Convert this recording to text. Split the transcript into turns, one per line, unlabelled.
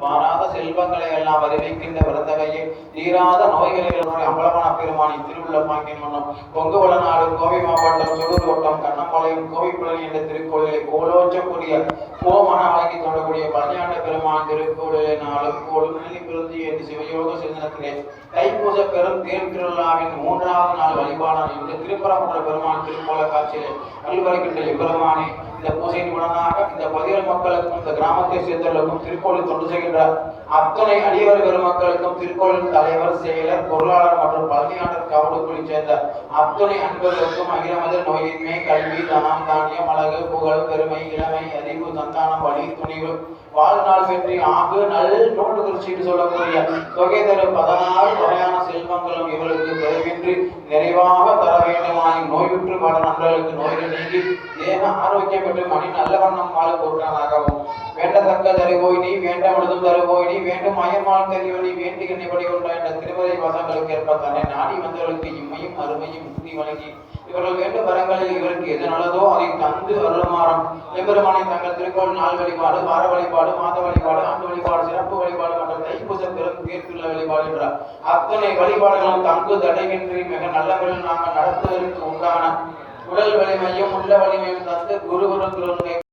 மாறாத செல்வங்களை எல்லாம் அறிவிக்கின்ற விரதகையை தீராத நோய்களை அம்பலமான பெருமானின் திருவுள்ள பாங்கின் மன்னம் கொங்கு வளநாடு கோவை மாவட்டம் சுடூர் வட்டம் கண்ணம்பாளையம் கோவைப்புலன் என்ற திருக்கோயிலை கோலோச்சக்கூடிய கோமன வழங்கி தொடரக்கூடிய பழனியாண்ட பெருமான் திருக்கோயிலை நாளும் கொழுநிலை பிறந்தி என்று சிவயோக சிந்தனத்திலே தைப்பூச பெரும் தேர் திருவிழாவின் 3வது நாள் வழிபாடான இந்த திருப்பரங்குன்ற பெருமான் திருக்கோல காட்சியிலே அல்வருகின்ற எம்பெருமானே இந்த பூசையின் உடனாக இந்த பகுதியில் மக்களுக்கும் இந்த கிராமத்தை சேர்ந்தவர்களுக்கும் திருக்கோயில் தொண்டு செய்கின்றார் அத்தனை அடியவர் பெருமக்களுக்கும் திருக்கோயில் தலைவர் செயலர் பொருளாளர் மற்றும் பழனியாண்டர் காவலுக்குள் சேர்ந்த அத்தனை அன்பர்களுக்கும் அகிலமத நோயின்மை கல்வி தனம் தானியம் அழகு புகழ் பெருமை இளமை அறிவு சந்தானம் வழி துணிவு வாழ்நாள் வெற்றி ஆகு நல் நோட்டு குறிச்சிட்டு சொல்லக்கூடிய தொகை தரு 16 வகையான செல்வங்களும் இவர்களுக்கு குறைவின்றி நிறைவாக தர வேண்டுமானி நோயுற்று பல நண்பர்களுக்கு நோய்கள் நீங்கி தேக ஆரோக்கியம் பெற்று மணி நல்ல வண்ணம் வாழ பொருளானாகவும் வேண்டத்தக்க தருவோய் நீ வேண்டமுழுதும் தருவோய் நீ வேண்டும் அயமால் தெரிவு நீ வேண்டுகின்ற படி கொண்ட என்ற திருமறை வாசங்களுக்கு ஏற்ப தன்னை நாடி வந்தவர்களுக்கு இம்மையும் அருமையும் முக்தி வழங்கி இவர்கள் வேண்டும் வரங்களில் இவருக்கு எது நல்லதோ அதை தந்து அருளுமாறும் எம்பெருமானை தங்கள் திருக்கோள் நாள் வழிபாடு வார வழிபாடு மாத வழிபாடு ஆண்டு வழிபாடு சிறப்பு வழிபாடு மற்றும் தைப்பூச பெரும் தீர்த்துள்ள வழிபாடு என்ற அத்தனை வழிபாடுகளும் தங்கு தடையின்றி மிக நல்லவர்கள் நாங்கள் நடத்துவதற்கு உண்டான உடல் வலிமையும் உள்ள வலிமையும் தந்து குருகுரு திருவங்கை